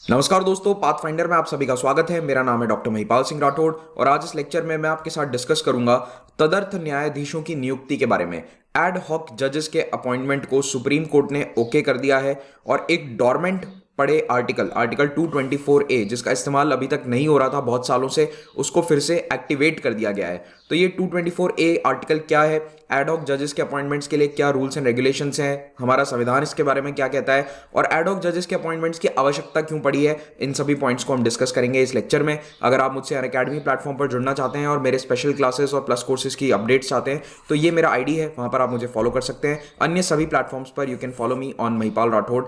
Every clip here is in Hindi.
नमस्कार दोस्तों, पाथफाइंडर में आप सभी का स्वागत है। मेरा नाम है डॉक्टर महिपाल सिंह राठौड़ और आज इस लेक्चर में मैं आपके साथ डिस्कस करूंगा तदर्थ न्यायाधीशों की नियुक्ति के बारे में। एड हॉक जजेस के अपॉइंटमेंट को सुप्रीम कोर्ट ने ओके कर दिया है और एक डॉर्मेंट पड़े आर्टिकल 224A जिसका इस्तेमाल अभी तक नहीं हो रहा था बहुत सालों से, उसको फिर से एक्टिवेट कर दिया गया है। तो ये 224A आर्टिकल क्या है, एड हॉक जजेस के अपॉइंटमेंट्स के लिए क्या रूल्स एंड रेगुलेशंस हैं, हमारा संविधान इसके बारे में क्या कहता है और एड हॉक जजेस के अपॉइंटमेंट्स की आवश्यकता क्यों पड़ी है, इन सभी पॉइंट्स को हम डिस्कस करेंगे इस लेक्चर में। अगर आप मुझसे अनअकैडमी प्लेटफॉर्म पर जुड़ना चाहते हैं और मेरे स्पेशल क्लासेस और प्लस कोर्सेज की अपडेट्स चाहते हैं तो ये मेरा आईडी है, वहां पर आप मुझे फॉलो कर सकते हैं। अन्य सभी प्लेटफॉर्म्स पर you can follow me on Mahipal Rathore.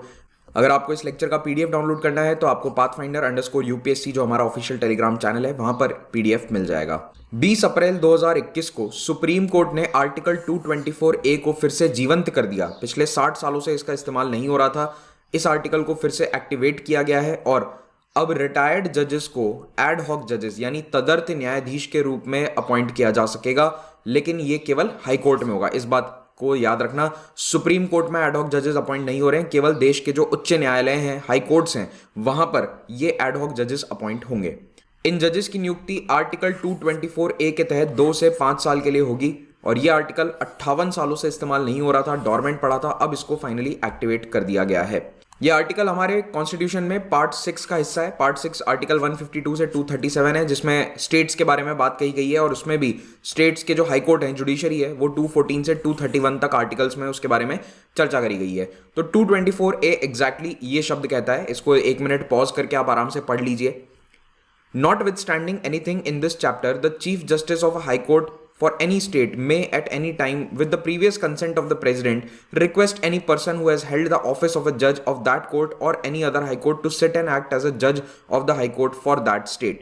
अगर आपको इस लेक्चर का पीडीएफ डाउनलोड करना है तो आपको pathfinder_UPSC जो हमारा ऑफिशियल टेलीग्राम चैनल है वहां पर पीडीएफ मिल जाएगा। 20 अप्रैल 2021 को सुप्रीम कोर्ट ने आर्टिकल 224A को फिर से जीवंत कर दिया। पिछले 60 सालों से इसका इस्तेमाल नहीं हो रहा था। इस आर्टिकल को फिर से एक्टिवेट किया गया है और अब रिटायर्ड जजेस को एड हॉक जजेस यानी तदर्थ न्यायाधीश के रूप में अपॉइंट किया जा सकेगा, लेकिन ये केवल हाई कोर्ट में होगा। इस बात को याद रखना, सुप्रीम कोर्ट में एड हॉक जजेस अपॉइंट नहीं हो रहे हैं, केवल देश के जो उच्च न्यायालय हैं, हाई कोर्ट्स हैं, वहां पर ये एड हॉक जजेस अपॉइंट होंगे। इन जजेस की नियुक्ति आर्टिकल 224A के तहत 2 से 5 साल के लिए होगी और ये आर्टिकल 58 सालों से इस्तेमाल नहीं हो रहा था, डॉर्मेंट पड़ा था, अब इसको फाइनली एक्टिवेट कर दिया गया है। यह आर्टिकल हमारे कॉन्स्टिट्यूशन में पार्ट 6 का हिस्सा है। पार्ट 6 आर्टिकल 152 से 237 है जिसमें स्टेट्स के बारे में बात कही गई है और उसमें भी स्टेट्स के जो हाई कोर्ट हैं, जुडिशरी है, वो 214 से 231 तक आर्टिकल्स में उसके बारे में चर्चा करी गई है। तो 224A एग्जैक्टली ये शब्द कहता है, इसको 1 मिनट पॉज करके आप आराम से पढ़ लीजिए। Notwithstanding anything in this chapter, the Chief Justice of a High Court for any state may at any time, with the previous consent of the President, request any person who has held the office of a judge of that court or any other high court to sit and act as a judge of the high court for that state।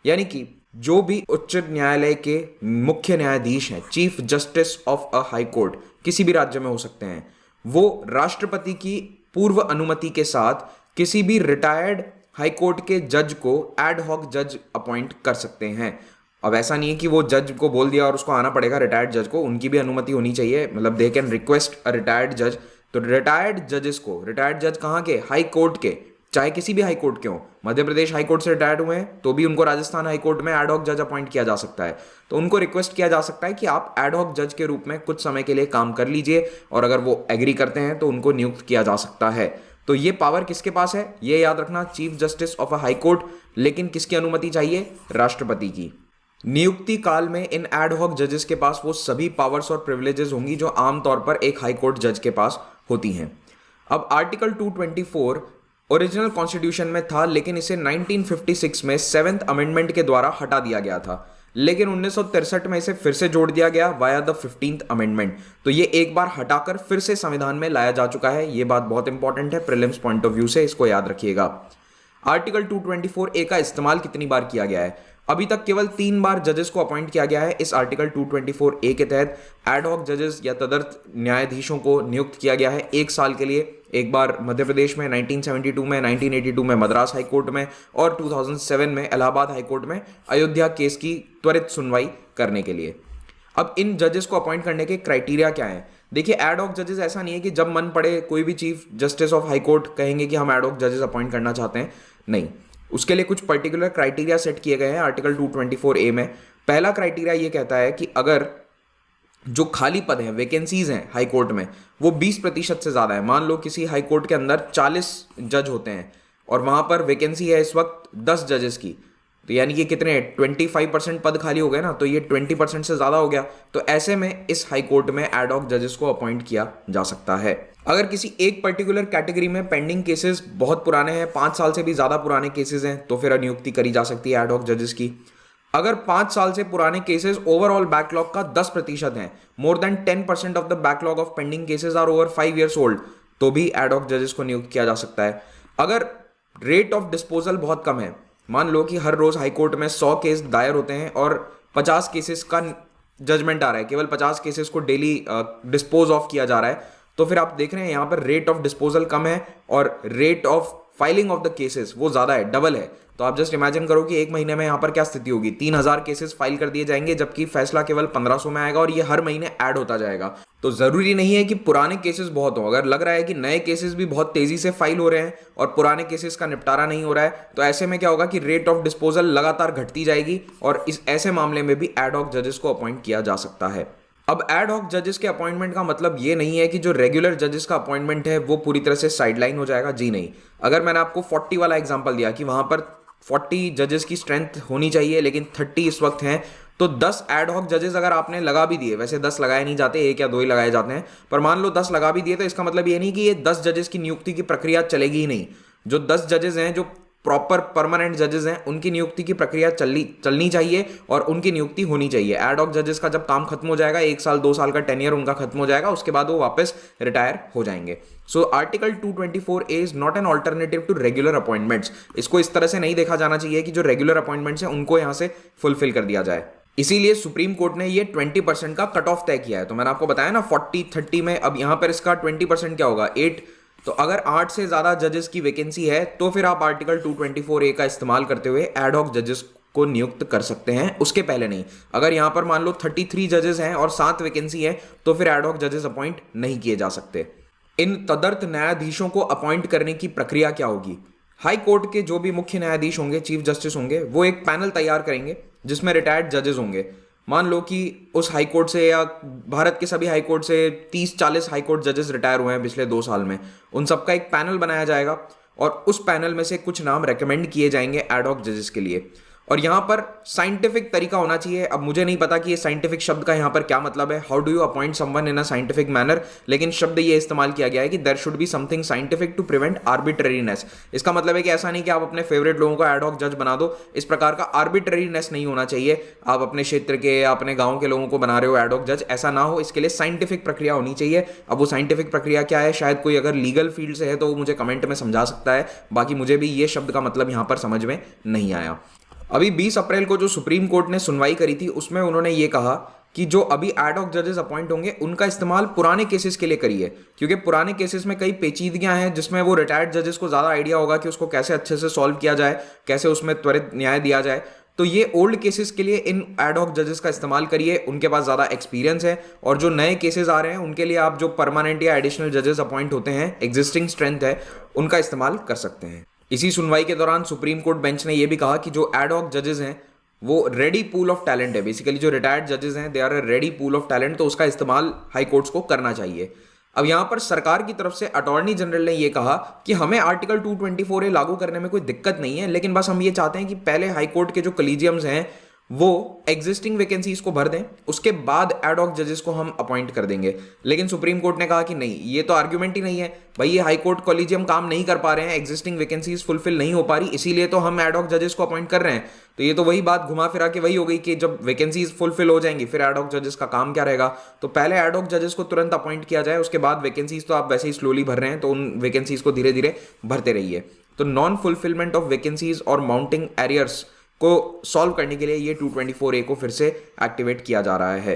यानी कि जो भी उच्च न्यायालय के मुख्य न्यायाधीश हैं, chief justice of a high court, किसी भी राज्य में हो सकते हैं, वो राष्ट्रपति की पूर्व अनुमति के साथ किसी भी रिटायर्ड हाई कोर्ट के जज को एड हॉक जज अपॉइंट कर सकते हैं। अब ऐसा नहीं है कि वो जज को बोल दिया और उसको आना पड़ेगा, रिटायर्ड जज को उनकी भी अनुमति होनी चाहिए, मतलब they can request a retired जज। तो रिटायर्ड जजेस को, रिटायर्ड जज कहाँ के, हाई कोर्ट के, चाहे किसी भी हाई कोर्ट के हो। मध्य प्रदेश हाई कोर्ट से रिटायर्ड हुए हैं तो भी उनको राजस्थान हाई कोर्ट में एड हॉक जज अपॉइंट किया जा सकता है। तो उनको रिक्वेस्ट किया जा सकता है कि आप एड हॉक जज के रूप में कुछ समय के लिए काम कर लीजिए और अगर वो एग्री करते हैं तो उनको नियुक्त किया जा सकता है। तो ये पावर किसके पास है, ये याद रखना, chief justice of a high court. लेकिन किसकी अनुमति चाहिए, राष्ट्रपति की। नियुक्ति काल में इन एड हॉक जजेस के पास वो सभी पावर्स और प्रिविलेजेस होंगी जो आमतौर पर एक हाई कोर्ट जज के पास होती हैं। अब आर्टिकल 224 ओरिजिनल कॉन्स्टिट्यूशन में था, लेकिन इसे 1956 में 7th अमेंडमेंट के द्वारा हटा दिया गया था, लेकिन 1963 में इसे फिर से जोड़ दिया गया वाया द 15th अमेंडमेंट। तो ये एक बार हटाकर फिर से संविधान में लाया जा चुका है। ये बात बहुत इंपॉर्टेंट है प्रीलिम्स पॉइंट ऑफ व्यू से, इसको याद रखिएगा। आर्टिकल 224A का इस्तेमाल कितनी बार किया गया है, अभी तक केवल 3 बार जजेस को अपॉइंट किया गया है। इस आर्टिकल 224A के तहत एड हॉक जजेस या तदर्थ न्यायाधीशों को नियुक्त किया गया है 1 साल के लिए। एक बार मध्य प्रदेश में 1972 में, 1982 में मद्रास हाई कोर्ट में और 2007 में इलाहाबाद हाई कोर्ट में अयोध्या केस की त्वरित सुनवाई करने के लिए। अब इन जजेस को अपॉइंट करने के क्राइटेरिया क्या हैं? देखिए, एड हॉक जजेस ऐसा नहीं है कि जब मन पड़े कोई भी chief justice of high court कहेंगे कि हम एड हॉक जजेस अपॉइंट करना चाहते हैं, नहीं। उसके लिए कुछ पर्टिकुलर क्राइटेरिया सेट किए गए हैं आर्टिकल 224A में। पहला क्राइटेरिया ये कहता है कि अगर जो खाली पद हैं, वैकेंसीज हैं हाई कोर्ट में, वो 20% से ज़्यादा है। मान लो किसी हाई कोर्ट के अंदर 40 जज होते हैं और वहाँ पर वैकेंसी है इस वक्त 10 जजेस की, तो यानी कि कितने 25% पद खाली हो गए ना, तो ये 20% से ज़्यादा हो गया। तो ऐसे में इस हाई कोर्ट में एड हॉक जजेस को अपॉइंट किया जा सकता है। अगर किसी एक पर्टिकुलर कैटेगरी में पेंडिंग केसेस बहुत पुराने हैं, 5 साल से भी ज़्यादा पुराने केसेस हैं, तो फिर नियुक्ति करी जा सकती है एड हॉक जजेस की। अगर 5 साल से पुराने केसेस ओवरऑल बैकलॉग का 10% हैं, more than 10% of the backlog of pending cases are over 5 years old, तो भी एड हॉक जजेस को नियुक्त किया जा सकता है। अगर रेट ऑफ डिस्पोजल बहुत कम है, मान लो कि हर रोज हाई कोर्ट में 100 केस दायर होते हैं और 50 केसेस का जजमेंट आ रहा है, केवल 50 केसेस को डेली डिस्पोज ऑफ किया जा रहा है, तो फिर आप देख रहे हैं यहाँ पर रेट ऑफ डिस्पोजल कम है और rate of filing of the cases वो ज्यादा है, डबल है। तो आप जस्ट इमेजिन करो कि एक महीने में यहाँ पर क्या स्थिति होगी, 3000 केसेस फाइल कर दिए जाएंगे, जबकि फैसला केवल 1500 में आएगा और ये हर महीने ऐड होता जाएगा। तो ज़रूरी नहीं है कि पुराने केसेस बहुत हो। अगर लग रहा है कि नए केसेस भी बहुत तेज़ी से फाइल हो रहे हैं और पुराने केसेस का निपटारा नहीं हो रहा है, तो ऐसे में क्या होगा कि रेट ऑफ डिस्पोजल लगातार घटती जाएगी और इस ऐसे मामले में भी एड हॉक जजेस को अपॉइंट किया जा सकता है। अब एड हॉक जजेस के अपॉइंटमेंट का मतलब ये नहीं है कि जो रेगुलर जजेस का अपॉइंटमेंट है वो पूरी तरह से साइडलाइन हो जाएगा, जी नहीं। अगर मैंने आपको 40 वाला एग्जांपल दिया कि वहां पर 40 जजेस की स्ट्रेंथ होनी चाहिए लेकिन 30 इस वक्त हैं, तो 10 एड हॉक जजेस अगर आपने लगा भी दिए, वैसे 10 लगाए नहीं जाते, 1 या 2 ही लगाए जाते हैं, पर मान लो 10 लगा भी दिए, तो इसका मतलब ये नहीं कि ये 10 जजेस की नियुक्ति की प्रक्रिया चलेगी ही नहीं। जो 10 जजेस हैं, जो प्रॉपर परमानेंट जजेस हैं, उनकी नियुक्ति की प्रक्रिया चलनी चाहिए और उनकी नियुक्ति होनी चाहिए। एड हॉक जजेस का जब काम खत्म हो जाएगा, 1 साल 2 साल का टेन्योर उनका खत्म हो जाएगा, उसके बाद वो वापस रिटायर हो जाएंगे। So article 224A is not an alternative to regular appointments. इसको इस तरह से नहीं देखा जाना चाहिए कि जो रेगुलर अपॉइंटमेंट्स हैं उनको यहां से फुलफिल कर दिया जाए। इसीलिए सुप्रीम कोर्ट ने ये 20% का कट ऑफ तय किया है। तो मैंने आपको बताया ना 40-30 में, अब यहां पर इसका 20% क्या होगा, 8। तो अगर 8 से ज्यादा जजेस की वैकेंसी है तो फिर आप आर्टिकल 224A का इस्तेमाल करते हुए एड हॉक जजेस को नियुक्त कर सकते हैं, उसके पहले नहीं। अगर यहां पर मान लो 33 जजेस हैं और 7 वैकेंसी है तो फिर एड हॉक जजेस अपॉइंट नहीं किए जा सकते। इन तदर्थ न्यायाधीशों को अपॉइंट करने की प्रक्रिया क्या होगी? हाई कोर्ट के जो भी मुख्य न्यायाधीश होंगे, चीफ जस्टिस होंगे, वो एक पैनल तैयार करेंगे जिसमें रिटायर्ड जजेस होंगे। मान लो कि उस हाई कोर्ट से या भारत के सभी हाई कोर्ट से 30-40 हाई कोर्ट जजेस रिटायर हुए हैं पिछले 2 साल में, उन सबका एक पैनल बनाया जाएगा और उस पैनल में से कुछ नाम रेकमेंड किए जाएंगे एड हॉक जजेस के लिए। और यहां पर साइंटिफिक तरीका होना चाहिए। अब मुझे नहीं पता कि ये साइंटिफिक शब्द का यहां पर क्या मतलब है, how do you appoint someone in a scientific manner, लेकिन शब्द ये इस्तेमाल किया गया है कि there should be something scientific to prevent arbitrariness. इसका मतलब है कि ऐसा नहीं कि आप अपने फेवरेट लोगों को एड हॉक जज बना दो, इस प्रकार का आर्बिट्रेरीनेस नहीं होना चाहिए। आप अपने क्षेत्र के या अपने गांव के लोगों को बना रहे हो एड हॉक जज, ऐसा ना हो। इसके लिए साइंटिफिक प्रक्रिया होनी चाहिए। अब वो साइंटिफिक प्रक्रिया क्या है, शायद कोई अगर लीगल फील्ड से है तो वो मुझे कमेंट में समझा सकता है, बाकी मुझे भी ये शब्द का मतलब यहां पर समझ में नहीं आया। अभी 20 अप्रैल को जो सुप्रीम कोर्ट ने सुनवाई करी थी उसमें उन्होंने ये कहा कि जो अभी एड हॉक जजेस अपॉइंट होंगे उनका इस्तेमाल पुराने केसेस के लिए करिए, क्योंकि पुराने केसेस में कई पेचीदगियां हैं जिसमें वो रिटायर्ड जजेस को ज़्यादा आइडिया होगा कि उसको कैसे अच्छे से सॉल्व किया जाए, कैसे उसमें त्वरित न्याय दिया जाए। तो ये ओल्ड केसेस के लिए इन एड हॉक जजेस का इस्तेमाल करिए, उनके पास ज़्यादा एक्सपीरियंस है। और जो नए केसेस आ रहे हैं उनके लिए आप जो परमानेंट या एडिशनल जजेस अपॉइंट होते हैं, एग्जिस्टिंग स्ट्रेंथ है, उनका इस्तेमाल कर सकते हैं। इसी सुनवाई के दौरान सुप्रीम कोर्ट बेंच ने यह भी कहा कि जो एड हॉक जजेस हैं वो रेडी पूल ऑफ टैलेंट है। बेसिकली जो रिटायर्ड जजेस हैं they are a ready pool of talent, तो उसका इस्तेमाल हाई कोर्ट्स को करना चाहिए। अब यहां पर सरकार की तरफ से अटॉर्नी जनरल ने यह कहा कि हमें आर्टिकल 224A लागू करने में कोई दिक्कत नहीं है, लेकिन बस हम ये चाहते हैं कि पहले हाई कोर्ट के जो कलीजियम्स हैं वो एग्जिस्टिंग वैकेंसीज को भर दें, उसके बाद एड हॉक जजेस को हम अपॉइंट कर देंगे। लेकिन सुप्रीम कोर्ट ने कहा कि नहीं, ये तो आर्ग्यूमेंट ही नहीं है भाई, ये हाई कोर्ट कॉलेजियम काम नहीं कर पा रहे हैं, एग्जिस्टिंग वैकेंसीज फुलफिल नहीं हो पा रही, इसीलिए तो हम एड हॉक जजेस को अपॉइंट कर रहे हैं। तो ये तो वही बात घुमा फिरा के वही हो गई कि जब वैकेंसीज फुलफिल हो जाएंगी फिर एड हॉक जजेस का काम क्या रहेगा। तो पहले एड हॉक जजेस को तुरंत अपॉइंट किया जाए, उसके बाद वैकेंसीज तो आप वैसे ही स्लोली भर रहे हैं तो उन वैकेंसीज को धीरे धीरे भरते रहिए। तो नॉन फुलफिलमेंट ऑफ वैकेंसीज और माउंटिंग एरियर्स को सॉल्व करने के लिए ये 224A को फिर से एक्टिवेट किया जा रहा है।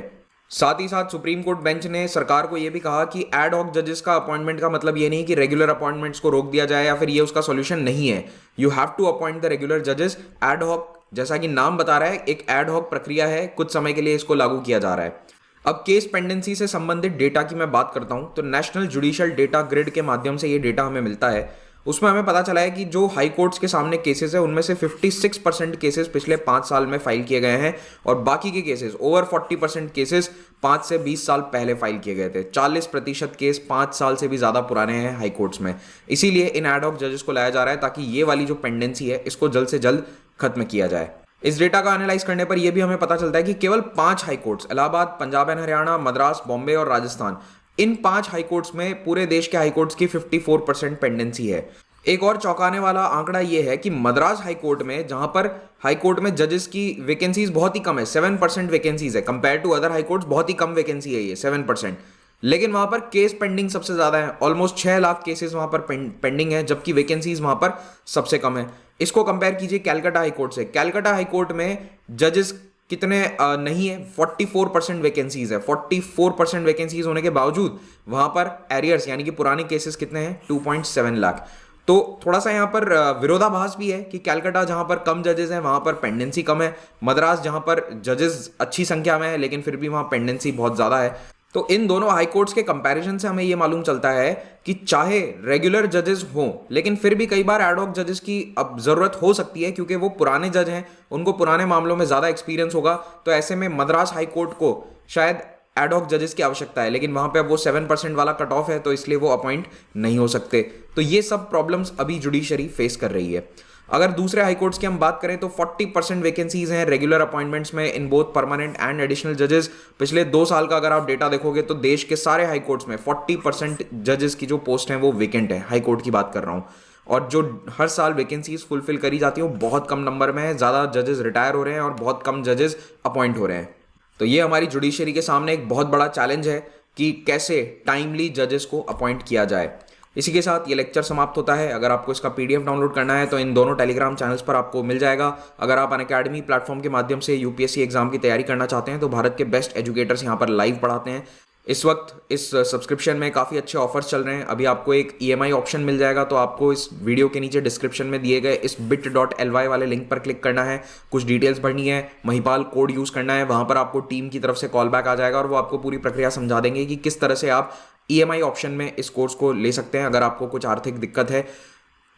साथ ही साथ सुप्रीम कोर्ट बेंच ने सरकार को यह भी कहा कि एड हॉक जजेस का अपॉइंटमेंट का मतलब ये नहीं कि रेगुलर अपॉइंटमेंट्स को रोक दिया जाए या फिर ये उसका सॉल्यूशन नहीं है। You have to appoint the regular जजेस। एड हॉक, जैसा कि नाम बता रहा है, एक एड हॉक प्रक्रिया है, कुछ समय के लिए इसको लागू किया जा रहा है। अब केस पेंडेंसी से संबंधित डेटा की मैं बात करता हूं तो नेशनल जुडिशियल डेटा ग्रिड के माध्यम से ये डेटा हमें मिलता है। उसमें हमें पता चला है कि जो हाई कोर्ट्स के सामने केसेस है उनमें से 56% केसेस पिछले 5 साल में फाइल किए गए हैं और बाकी के केसेस ओवर 40% केसेस 5 से 20 साल पहले फाइल किए गए थे। 40% केस 5 साल से भी ज़्यादा पुराने हैं हाई कोर्ट्स में। इसीलिए इन एड हॉक जजेस को लाया जा रहा है ताकि ये वाली जो पेंडेंसी है इसको जल्द से जल्द खत्म किया जाए। इस डेटा का एनालाइज करने पर यह भी हमें पता चलता है कि केवल 5 high courts, Allahabad, Punjab and Haryana, Madras, Bombay और राजस्थान, इन 5 हाई कोर्ट्स में पूरे देश के हाई कोर्ट्स की 54% पेंडेंसी है। एक और चौंकाने वाला आंकड़ा यह है कि मद्रास हाई कोर्ट में, जहां पर हाई कोर्ट में जजेस की वैकेंसीज बहुत ही कम है, 7% वैकेंसीज है, compare to other high courts बहुत ही कम वैकेंसी है ये 7%, लेकिन वहां पर केस पेंडिंग सबसे ज्यादा है। ऑलमोस्ट 6 लाख केसेस वहां पर पेंडिंग है, जबकि वैकेंसीज वहां पर सबसे कम है। इसको कंपेयर कीजिए कैलकाटा हाई कोर्ट से। कैलकाटा हाई कोर्ट में जजेस कितने नहीं है, 44% वैकेंसीज है। 44% वैकेंसीज होने के बावजूद वहां पर एरियर्स यानी कि पुराने केसेस कितने हैं, 2.7 लाख। तो थोड़ा सा यहाँ पर विरोधाभास भी है कि कैलकाटा जहाँ पर कम जजेस हैं वहाँ पर पेंडेंसी कम है, मद्रास जहाँ पर जजेस अच्छी संख्या में है लेकिन फिर भी वहाँ पेंडेंसी बहुत ज़्यादा है। तो इन दोनों हाई कोर्ट्स के कंपैरिजन से हमें ये मालूम चलता है कि चाहे रेगुलर जजेस हों, लेकिन फिर भी कई बार एडहॉक जजेस की अब जरूरत हो सकती है, क्योंकि वो पुराने जज हैं, उनको पुराने मामलों में ज्यादा एक्सपीरियंस होगा। तो ऐसे में मद्रास हाई कोर्ट को शायद एडहॉक जजेस की आवश्यकता है, लेकिन वहां पे अब वो 7% वाला कट ऑफ है, तो इसलिए वो अपॉइंट नहीं हो सकते। तो ये सब प्रॉब्लम्स अभी जुडिशरी फेस कर रही है। अगर दूसरे हाई कोर्ट्स की हम बात करें तो 40% वैकेंसीज हैं रेगुलर अपॉइंटमेंट्स में in both permanent and additional जजेस। पिछले 2 साल का अगर आप डेटा देखोगे तो देश के सारे हाई कोर्ट्स में 40% जजेस की जो पोस्ट हैं वो वेकेंट है। हाई कोर्ट की बात कर रहा हूं। और जो हर साल वैकेंसीज फुलफिल करी जाती है वो बहुत कम नंबर में है। ज़्यादा जजेस रिटायर हो रहे हैं और बहुत कम जजेस अपॉइंट हो रहे हैं। तो ये हमारी जुडिशरी के सामने एक बहुत बड़ा चैलेंज है कि कैसे टाइमली जजेस को अपॉइंट किया जाए। इसी के साथ ये लेक्चर समाप्त होता है। अगर आपको इसका पीडीएफ डाउनलोड करना है तो इन दोनों टेलीग्राम चैनल्स पर आपको मिल जाएगा। अगर आप अनअकैडमी प्लेटफॉर्म के माध्यम से यूपीएससी एग्जाम की तैयारी करना चाहते हैं तो भारत के बेस्ट एजुकेटर्स यहाँ पर लाइव पढ़ाते हैं। इस वक्त इस सब्सक्रिप्शन में काफ़ी अच्छे ऑफर्स चल रहे हैं। अभी आपको एक ईएमआई ऑप्शन मिल जाएगा, तो आपको इस वीडियो के नीचे डिस्क्रिप्शन में दिए गए इस bit.ly वाले लिंक पर क्लिक करना है, कुछ डिटेल्स भरनी है, महिपाल कोड यूज़ करना है। वहाँ पर आपको टीम की तरफ से कॉल बैक आ जाएगा और वो आपको पूरी प्रक्रिया समझा देंगे कि किस तरह से आप ईएमआई ऑप्शन में इस कोर्स को ले सकते हैं। अगर आपको कुछ आर्थिक दिक्कत है,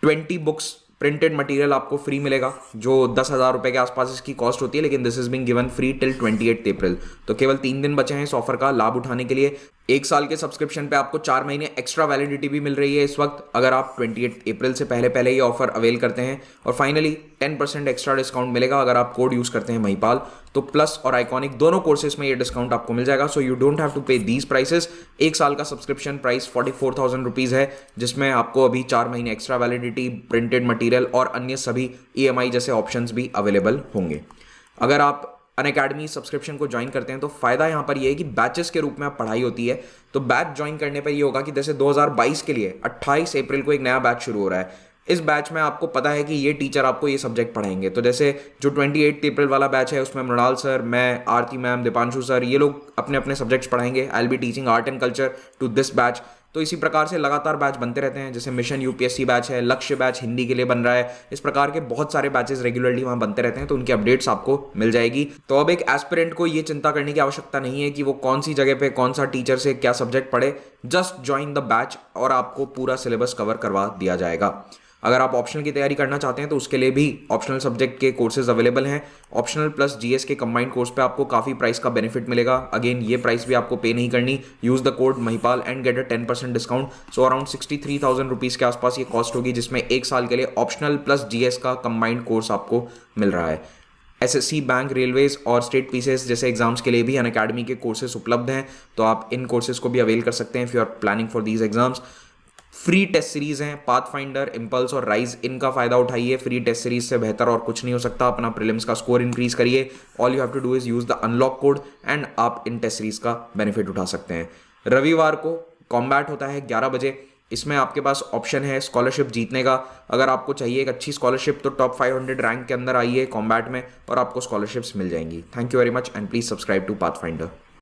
20 बुक्स प्रिंटेड मटेरियल आपको फ्री मिलेगा, जो 10,000 रुपए के आसपास इसकी कॉस्ट होती है, लेकिन this is being given free till 28 अप्रैल। तो केवल 3 दिन बचे हैं इस ऑफर का लाभ उठाने के लिए। 1 साल के सब्सक्रिप्शन पे आपको 4 महीने एक्स्ट्रा वैलिडिटी भी मिल रही है इस वक्त, अगर आप 28 अप्रैल से पहले ये ऑफर अवेल करते हैं। और फाइनली 10% एक्स्ट्रा डिस्काउंट मिलेगा अगर आप कोड यूज करते हैं महिपाल। तो प्लस और आइकॉनिक दोनों कोर्सेज में ये डिस्काउंट आपको मिल जाएगा। So you don't have to pay these prices. 1 साल का सब्सक्रिप्शन प्राइस 44,000 रुपीज है, जिसमें आपको अभी 4 महीने एक्स्ट्रा वैलिडिटी, प्रिंटेड मटेरियल और अन्य सभी ईएमआई जैसे ऑप्शंस भी अवेलेबल होंगे। अगर आप अनअकैडमी सब्सक्रिप्शन को ज्वाइन करते हैं तो फायदा यहाँ पर ये है कि बैचेस के रूप में आप पढ़ाई होती है। तो बैच ज्वाइन करने पर ये होगा कि जैसे 2022 के लिए 28 अप्रैल को एक नया बैच शुरू हो रहा है। इस बैच में आपको पता है कि ये टीचर आपको ये सब्जेक्ट पढ़ाएंगे। तो जैसे जो 28 अप्रैल वाला बैच है उसमें मृणाल सर, मैं, आरती मैम, दीपांशु सर, ये लोग अपने अपने सब्जेक्ट्स पढ़ाएंगे। I will be teaching art and culture to this batch. तो इसी प्रकार से लगातार बैच बनते रहते हैं। जैसे मिशन यूपीएससी बैच है, लक्ष्य बैच हिंदी के लिए बन रहा है। इस प्रकार के बहुत सारे बैचेस रेगुलरली वहां बनते रहते हैं, तो उनकी अपडेट्स आपको मिल जाएगी। तो अब एक एस्पिरेंट को ये चिंता करने की आवश्यकता नहीं है कि वो कौन सी जगह पे कौन सा टीचर से क्या सब्जेक्ट पढ़े। जस्ट ज्वाइन द बैच और आपको पूरा सिलेबस कवर करवा दिया जाएगा। अगर आप ऑप्शनल की तैयारी करना चाहते हैं तो उसके लिए भी ऑप्शनल सब्जेक्ट के कोर्सेज अवेलेबल हैं। ऑप्शनल प्लस जीएस के कंबाइंड कोर्स पे आपको काफ़ी प्राइस का बेनिफिट मिलेगा। अगेन ये प्राइस भी आपको पे नहीं करनी। Use the code Mahipal and get a 10% discount. So around 63,000 rupees के आसपास ये कॉस्ट होगी, जिसमें 1 साल के लिए ऑप्शनल प्लस जीएस का कंबाइंड कोर्स आपको मिल रहा है। एसएससी, बैंक, रेलवेज और स्टेट पीसीएस जैसे एग्जाम्स के लिए भी अनअकैडमी के कोर्सेज उपलब्ध हैं, तो आप इन कोर्सेज को भी अवेल कर सकते हैं if you are planning for these exams. Free test series हैं, पाथफाइंडर, इम्पल्स और राइज, इनका फायदा उठाइए। फ्री टेस्ट सीरीज से बेहतर और कुछ नहीं हो सकता। अपना प्रीलिम्स का स्कोर इंक्रीज करिए। All you have to do is use the unlock code and आप इन टेस्ट सीरीज का बेनिफिट उठा सकते हैं। रविवार को कॉम्बैट होता है 11 बजे। इसमें आपके पास ऑप्शन है स्कॉलरशिप जीतने का। अगर आपको चाहिए एक अच्छी स्कॉलरशिप तो टॉप 500 रैंक के अंदर आइए कॉम्बैट में और आपको स्कॉलरशिप्स मिल जाएंगी। Thank you very much and please subscribe to pathfinder.